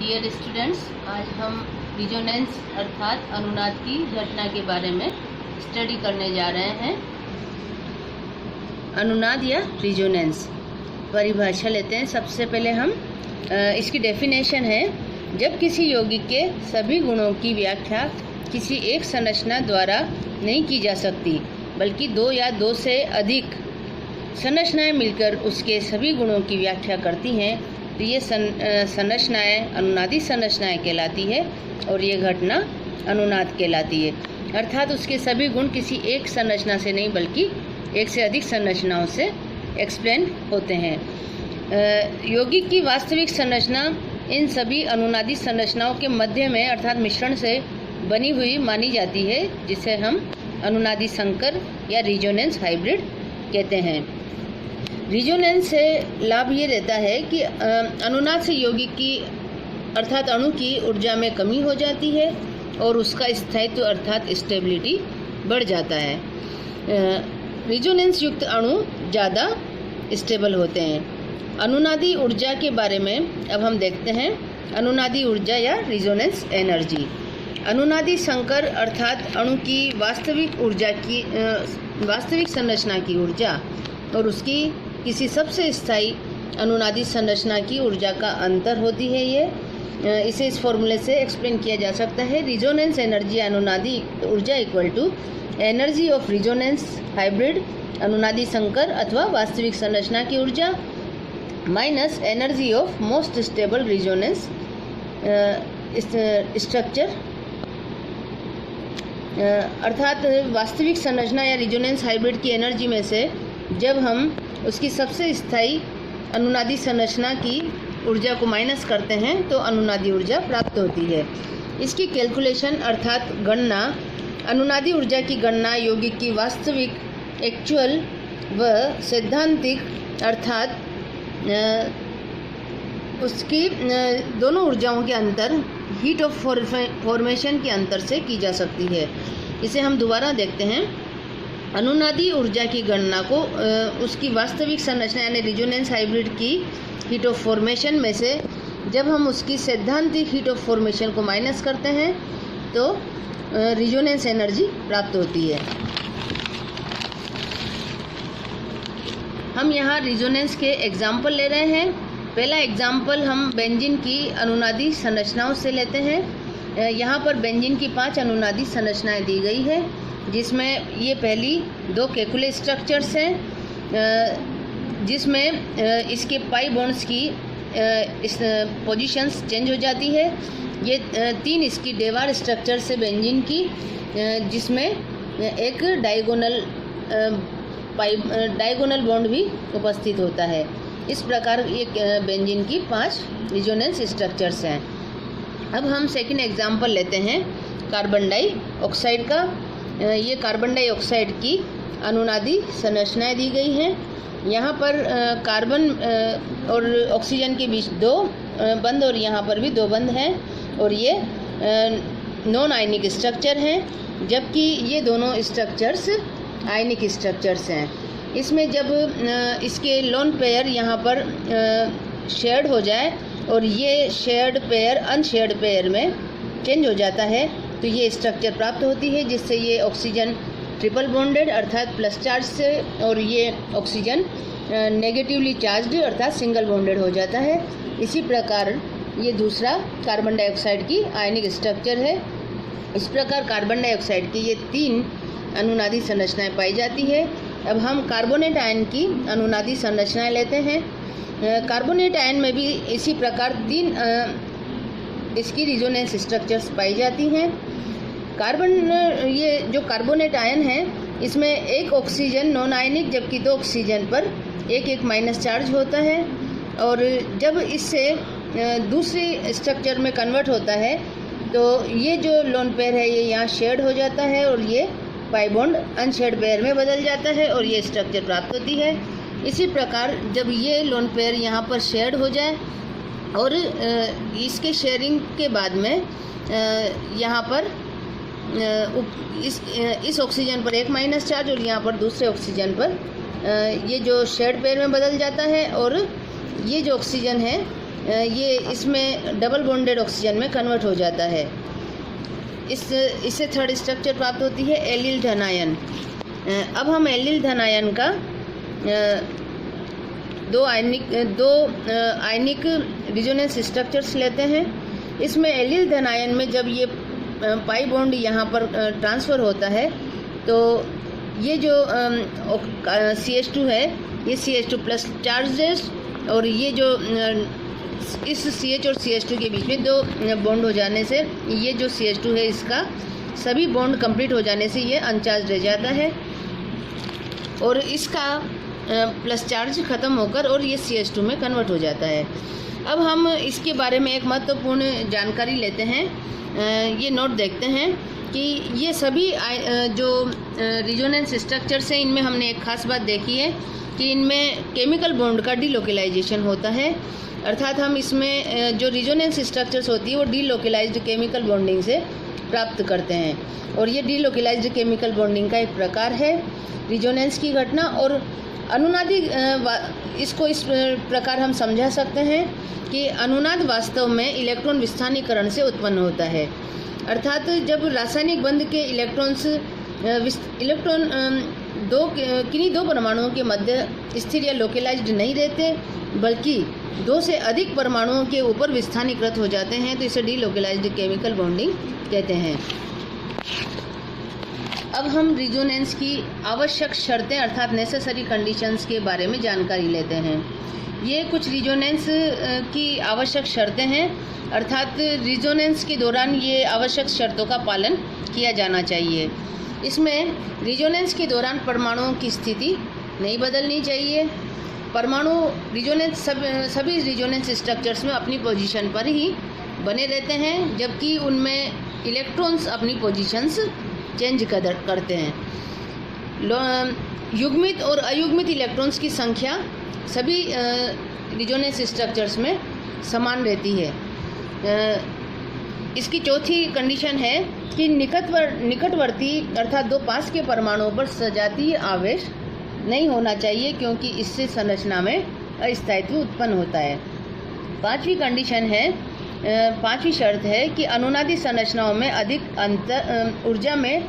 Dear students, आज हम resonance अर्थात अनुनाद की घटना के बारे में स्टडी करने जा रहे हैं। अनुनाद या रिजोनेंस परिभाषा लेते हैं। सबसे पहले हम इसकी डेफिनेशन है, जब किसी यौगिक के सभी गुणों की व्याख्या किसी एक संरचना द्वारा नहीं की जा सकती, बल्कि दो या दो से अधिक संरचनाएं मिलकर उसके सभी गुणों की व्याख्या करती हैं, तो ये संरचनाएं अनुनादी संरचनाएं कहलाती है और ये घटना अनुनाद कहलाती है। अर्थात उसके सभी गुण किसी एक संरचना से नहीं बल्कि एक से अधिक संरचनाओं से एक्सप्लेन होते हैं। यौगिक की वास्तविक संरचना इन सभी अनुनादी संरचनाओं के मध्य में अर्थात मिश्रण से बनी हुई मानी जाती है, जिसे हम अनुनादी संकर या रिजोनेंस हाइब्रिड कहते हैं। रिजोनेंस से लाभ ये रहता है कि अनुनाद से यौगिक की अर्थात अणु की ऊर्जा में कमी हो जाती है और उसका स्थायित्व अर्थात स्टेबिलिटी बढ़ जाता है। रिजोनेंस युक्त अणु ज़्यादा स्टेबल होते हैं। अनुनादी ऊर्जा के बारे में अब हम देखते हैं। अनुनादी ऊर्जा या रिजोनेंस एनर्जी। अनुनादी संकर अर्थात अणु की वास्तविक ऊर्जा की वास्तविक संरचना की ऊर्जा और उसकी किसी सबसे स्थायी अनुनादी संरचना की ऊर्जा का अंतर होती है। ये इसे इस फॉर्मूले से एक्सप्लेन किया जा सकता है। रिजोनेंस एनर्जी अनुनादी ऊर्जा equal to energy of resonance hybrid अनुनादी संकर अथवा वास्तविक संरचना की ऊर्जा minus energy of most stable resonance structure. अर्थात वास्तविक संरचना या रिजोनेंस हाइब्रिड की एनर्जी में से जब हम उसकी सबसे स्थायी अनुनादी संरचना की ऊर्जा को माइनस करते हैं तो अनुनादी ऊर्जा प्राप्त होती है। इसकी कैलकुलेशन अर्थात गणना, अनुनादी ऊर्जा की गणना यौगिक की वास्तविक एक्चुअल व सैद्धांतिक अर्थात उसकी दोनों ऊर्जाओं के अंतर हीट ऑफ फॉर्मेशन के अंतर से की जा सकती है। इसे हम दोबारा देखते हैं। अनुनादी ऊर्जा की गणना को उसकी वास्तविक संरचना यानी रिजोनेंस हाइब्रिड की हीट ऑफ फॉर्मेशन में से जब हम उसकी सैद्धांतिक हीट ऑफ फॉर्मेशन को माइनस करते हैं तो रिजोनेंस एनर्जी प्राप्त होती है। हम यहाँ रिजोनेंस के एग्जाम्पल ले रहे हैं। पहला एग्जाम्पल हम बेंजीन की अनुनादी संरचनाओं से लेते हैं। यहाँ पर बेंजीन की 5 अनुनादी संरचनाएं दी गई है, जिसमें ये पहली 2 केकुले स्ट्रक्चर्स हैं, जिसमें इसके पाई बॉन्ड्स की इस पोजीशंस चेंज हो जाती है। ये 3 इसकी डेवार स्ट्रक्चर से बेंजीन की, जिसमें एक डायगोनल बॉन्ड भी उपस्थित होता है। इस प्रकार ये बेंजीन की 5 रिजोनेंस स्ट्रक्चर्स हैं। अब हम सेकंड एग्जांपल लेते हैं कार्बन डाइऑक्साइड का। ये कार्बन डाइऑक्साइड की अनुनादी संरचनाएं दी गई हैं। यहाँ पर कार्बन और ऑक्सीजन के बीच 2 बंध और यहाँ पर भी 2 बंध हैं और ये नॉन आयनिक स्ट्रक्चर हैं, जबकि ये दोनों स्ट्रक्चर्स आयनिक स्ट्रक्चर्स हैं। इसमें जब इसके लोन पेयर यहाँ पर शेयर्ड हो जाए और ये शेयर्ड पेयर अनशेयर्ड पेयर में चेंज हो जाता है तो ये स्ट्रक्चर प्राप्त होती है, जिससे ये ऑक्सीजन ट्रिपल बॉन्डेड अर्थात प्लस चार्ज से और ये ऑक्सीजन नेगेटिवली चार्ज्ड अर्थात सिंगल बॉन्डेड हो जाता है। इसी प्रकार ये दूसरा कार्बन डाइऑक्साइड की आयनिक स्ट्रक्चर है। इस प्रकार कार्बन डाइऑक्साइड की ये 3 अनुनादी संरचनाएं पाई जाती है। अब हम कार्बोनेट आयन की अनुनादी संरचनाएं लेते हैं। कार्बोनेट आयन में भी इसी प्रकार 3 इसकी रिजोनेंस स्ट्रक्चर्स पाई जाती हैं। ये जो कार्बोनेट आयन है, इसमें एक ऑक्सीजन नॉन आयनिक जबकि 2 ऑक्सीजन पर एक माइनस चार्ज होता है और जब इससे दूसरी स्ट्रक्चर में कन्वर्ट होता है तो ये जो लोन पेयर है ये यहाँ शेयर्ड हो जाता है और ये पाई बॉन्ड अनशेयर्ड पेयर में बदल जाता है और ये स्ट्रक्चर प्राप्त होती है। इसी प्रकार जब ये लोन पेयर यहाँ पर शेयर्ड हो जाए और इसके शेयरिंग के बाद में यहाँ पर इस ऑक्सीजन पर एक माइनस चार्ज और यहाँ पर दूसरे ऑक्सीजन पर ये जो शेयर्ड पेयर में बदल जाता है और ये जो ऑक्सीजन है ये इसमें डबल बॉन्डेड ऑक्सीजन में कन्वर्ट हो जाता है। इससे थर्ड स्ट्रक्चर प्राप्त होती है एलिल धनायन। अब हम एलिल धनायन का दो आयनिक रिजोनेंस स्ट्रक्चर्स लेते हैं। इसमें एलिल धनायन में जब ये पाई बॉन्ड यहाँ पर ट्रांसफ़र होता है तो ये जो CH2 है, ये CH2 प्लस चार्जेस, और ये जो इस CH और CH2 के बीच में दो बॉन्ड हो जाने से ये जो CH2 है इसका सभी बॉन्ड कंप्लीट हो जाने से ये अनचार्ज रह जाता है और इसका प्लस चार्ज ख़त्म होकर और ये CH2 में कन्वर्ट हो जाता है। अब हम इसके बारे में एक महत्वपूर्ण जानकारी लेते हैं। ये नोट देखते हैं कि ये सभी जो रिजोनेंस स्ट्रक्चर्स हैं इनमें हमने एक खास बात देखी है कि इनमें केमिकल बॉन्ड का डीलोकलाइजेशन होता है, अर्थात हम इसमें जो रिजोनेंस स्ट्रक्चर्स होती है वो डीलोकलाइज्ड केमिकल बॉन्डिंग से प्राप्त करते हैं और ये डीलोकलाइज्ड केमिकल बॉन्डिंग का एक प्रकार है रिजोनेंस की घटना। और अनुनादी इसको इस प्रकार हम समझा सकते हैं कि अनुनाद वास्तव में इलेक्ट्रॉन विस्थानीकरण से उत्पन्न होता है, अर्थात जब रासायनिक बंध के इलेक्ट्रॉन किन्हीं दो परमाणुओं के मध्य स्थिर या लोकलाइज्ड नहीं रहते बल्कि दो से अधिक परमाणुओं के ऊपर विस्थानीकृत हो जाते हैं, तो इसे डीलोकलाइज्ड केमिकल बॉन्डिंग कहते हैं। अब हम रिजोनेंस की आवश्यक शर्तें अर्थात नेसेसरी कंडीशंस के बारे में जानकारी लेते हैं। ये कुछ रिजोनेंस की आवश्यक शर्तें हैं, अर्थात रिजोनेंस के दौरान ये आवश्यक शर्तों का पालन किया जाना चाहिए। इसमें रिजोनेंस के दौरान परमाणुओं की स्थिति नहीं बदलनी चाहिए। परमाणु सभी रिजोनेंस स्ट्रक्चर्स में अपनी पोजीशन पर ही बने रहते हैं, जबकि उनमें इलेक्ट्रॉन्स अपनी पोजीशंस चेंज करते हैं। युग्मित और अयुग्मित इलेक्ट्रॉन्स की संख्या सभी रिजोनेंस स्ट्रक्चर्स में समान रहती है। इसकी चौथी कंडीशन है कि निकटवर्ती अर्थात दो पास के परमाणुओं पर सजातीय आवेश नहीं होना चाहिए, क्योंकि इससे संरचना में अस्थायित्व उत्पन्न होता है। पांचवी शर्त है कि अनुनादी संरचनाओं में ऊर्जा में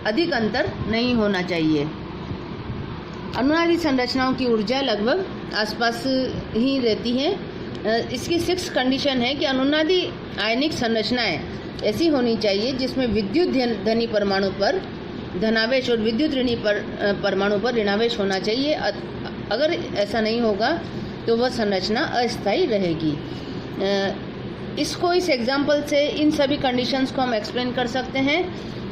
अधिक अंतर नहीं होना चाहिए। अनुनादी संरचनाओं की ऊर्जा लगभग आसपास ही रहती है। इसकी 6 कंडीशन है कि अनुनादी आयनिक संरचनाएं ऐसी होनी चाहिए जिसमें विद्युत धनी परमाणु पर धनावेश और विद्युत ऋणी परमाणु पर ऋणावेश होना चाहिए। अगर ऐसा नहीं होगा तो वह संरचना अस्थायी रहेगी। इस एग्जाम्पल से इन सभी कंडीशंस को हम एक्सप्लेन कर सकते हैं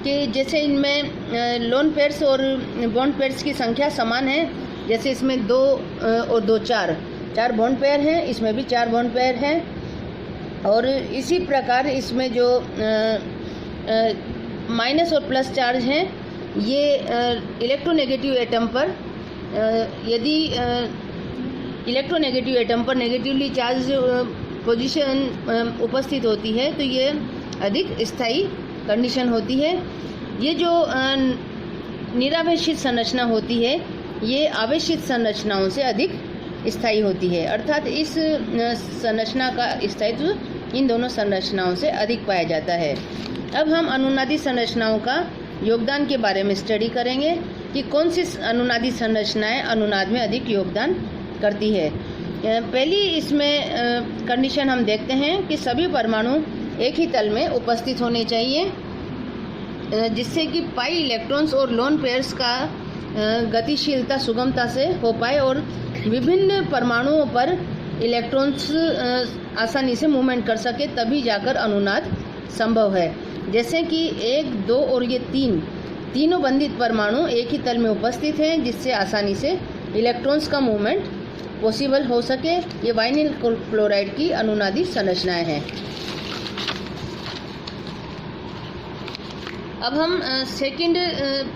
कि जैसे इनमें लोन पेयर्स और बॉन्ड पेयर्स की संख्या समान है, जैसे इसमें 2 और 2 4 बॉन्ड पेयर हैं, इसमें भी 4 बॉन्ड पेयर हैं। और इसी प्रकार इसमें जो माइनस और प्लस चार्ज हैं ये इलेक्ट्रोनेगेटिव एटम पर यदि इलेक्ट्रोनेगेटिव एटम पर नेगेटिवली चार्ज पोजीशन उपस्थित होती है तो ये अधिक स्थायी कंडीशन होती है। ये जो निरावेशित संरचना होती है ये आवेशित संरचनाओं से अधिक स्थायी होती है, अर्थात इस संरचना का स्थायित्व इन दोनों संरचनाओं से अधिक पाया जाता है। अब हम अनुनादी संरचनाओं का योगदान के बारे में स्टडी करेंगे कि कौन सी अनुनादी संरचनाएं अनुनाद में अधिक योगदान करती है। पहली इसमें कंडीशन हम देखते हैं कि सभी परमाणु एक ही तल में उपस्थित होने चाहिए, जिससे कि पाई इलेक्ट्रॉन्स और लोन पेयर्स का गतिशीलता सुगमता से हो पाए और विभिन्न परमाणुओं पर इलेक्ट्रॉन्स आसानी से मूवमेंट कर सके, तभी जाकर अनुनाद संभव है। जैसे कि 1, 2 और ये 3 बंधित परमाणु एक ही तल में उपस्थित हैं, जिससे आसानी से इलेक्ट्रॉन्स का मूवमेंट पॉसिबल हो सके। ये वाइनिल क्लोराइड की अनुनादी संरचनाएं हैं। अब हम सेकंड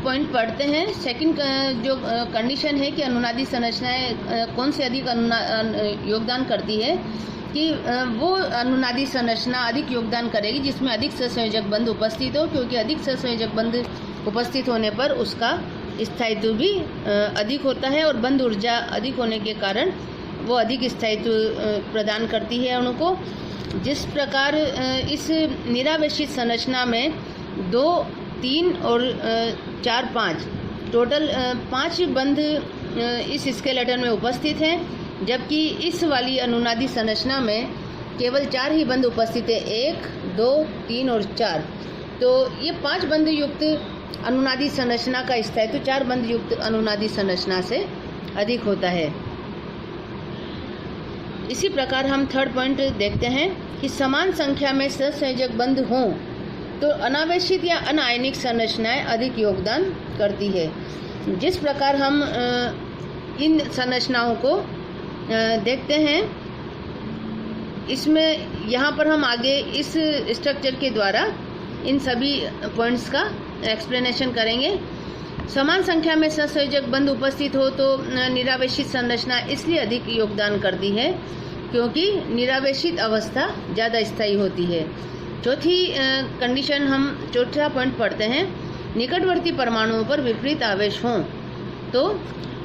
पॉइंट पढ़ते हैं। सेकंड जो कंडीशन है कि अनुनादी संरचनाएं कौन से अधिक योगदान करती है, कि वो अनुनादी संरचना अधिक योगदान करेगी जिसमें अधिक सहसंयोजक बंध उपस्थित हो, क्योंकि अधिक सहसंयोजक बंध उपस्थित होने पर उसका स्थायित्व भी अधिक होता है और बंध ऊर्जा अधिक होने के कारण वो अधिक स्थायित्व प्रदान करती है अणु को। जिस प्रकार इस निरावेशित संरचना में 2, 3 और 4, 5 टोटल 5 बंध इस स्केलेटन में उपस्थित हैं, जबकि इस वाली अनुनादी संरचना में केवल 4 ही बंध उपस्थित है, 1, 2, 3 और 4। तो ये 5 बंध युक्त अनुनादी संरचना का स्थायित्व 4 बंध युक्त अनुनादी संरचना से अधिक होता है। इसी प्रकार हम थर्ड पॉइंट देखते हैं कि समान संख्या में सहसंयोजक बंध हों तो अनावेशित या अनायनिक संरचनाएं अधिक योगदान करती है। जिस प्रकार हम इन संरचनाओं को देखते हैं, इसमें यहाँ पर हम आगे इस स्ट्रक्चर के द्वारा इन सभी पॉइंट्स का एक्सप्लेनेशन करेंगे। समान संख्या में सहसंयोजक बंध उपस्थित हो तो निरावेशित संरचना इसलिए अधिक योगदान करती है क्योंकि निरावेशित अवस्था ज़्यादा स्थायी होती है। चौथी कंडीशन हम चौथा पॉइंट पढ़ते हैं, निकटवर्ती परमाणुओं पर विपरीत आवेश हों तो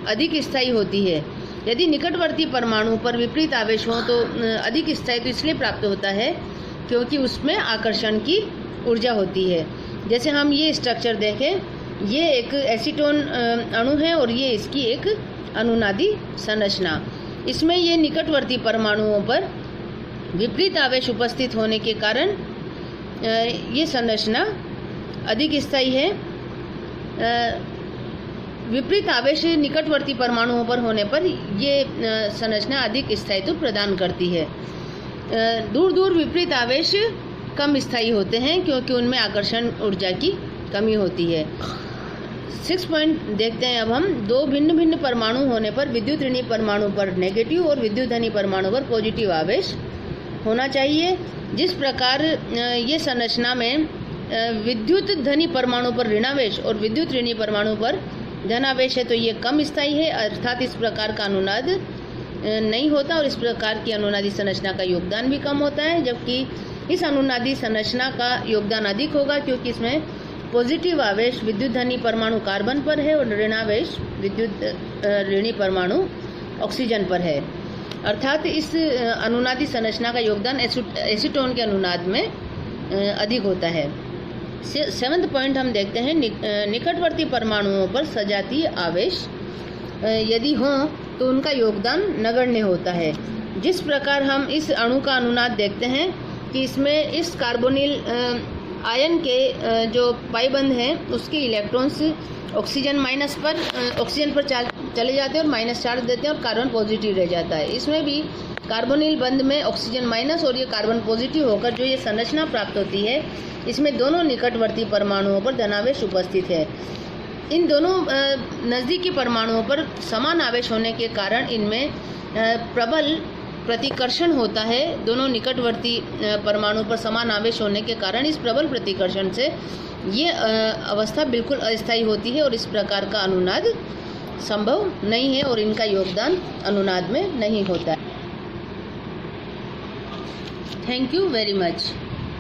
अधिक स्थायी होती है। यदि निकटवर्ती परमाणु पर विपरीत आवेश हो तो अधिक स्थायित्व इसलिए प्राप्त होता है क्योंकि उसमें आकर्षण की ऊर्जा होती है। जैसे हम ये स्ट्रक्चर देखें, ये एक एसीटोन अणु है और ये इसकी एक अनुनादी संरचना। इसमें ये निकटवर्ती परमाणुओं पर विपरीत आवेश उपस्थित होने के कारण ये संरचना अधिक स्थायी है। विपरीत आवेश निकटवर्ती परमाणुओं पर होने पर ये संरचना अधिक स्थायित्व प्रदान करती है। दूर दूर विपरीत आवेश कम स्थायी होते हैं क्योंकि उनमें आकर्षण ऊर्जा की कमी होती है। 6 पॉइंट देखते हैं अब हम। 2 भिन्न भिन्न परमाणु होने पर विद्युत ऋणी परमाणु पर नेगेटिव और विद्युत धनी परमाणु पर पॉजिटिव आवेश होना चाहिए। जिस प्रकार ये संरचना में विद्युत धनी परमाणु पर ऋणावेश और विद्युत ऋणी परमाणु पर धनावेश है तो ये कम स्थायी है, अर्थात इस प्रकार का अनुनाद नहीं होता और इस प्रकार की अनुनादी संरचना का योगदान भी कम होता है। जबकि इस अनुनादी संरचना का योगदान अधिक होगा क्योंकि इसमें पॉजिटिव आवेश विद्युत धनी परमाणु कार्बन पर है और ऋणावेश विद्युत ऋणी परमाणु ऑक्सीजन पर है, अर्थात इस अनुनादी संरचना का योगदान एसीटोन के अनुनाद में अधिक होता है। 7वां पॉइंट हम देखते हैं, निकटवर्ती परमाणुओं पर सजातीय आवेश यदि हों तो उनका योगदान नगण्य होता है। जिस प्रकार हम इस अणु का अनुनाद देखते हैं कि इसमें इस कार्बोनिल आयन के जो पाई बंध हैं उसके इलेक्ट्रॉन्स ऑक्सीजन पर चले जाते हैं और माइनस चार्ज देते हैं और कार्बन पॉजिटिव रह जाता है। इसमें भी कार्बोनिल बंध में ऑक्सीजन माइनस और ये कार्बन पॉजिटिव होकर जो ये संरचना प्राप्त होती है, इसमें दोनों निकटवर्ती परमाणुओं पर धनावेश उपस्थित है। इन दोनों नज़दीकी परमाणुओं पर समान आवेश होने के कारण इनमें प्रबल प्रतिकर्षण होता है। दोनों निकटवर्ती परमाणु पर समान आवेश होने के कारण इस प्रबल प्रतिकर्षण से ये अवस्था बिल्कुल अस्थायी होती है और इस प्रकार का अनुनाद संभव नहीं है और इनका योगदान अनुनाद में नहीं होता है। Thank you very much.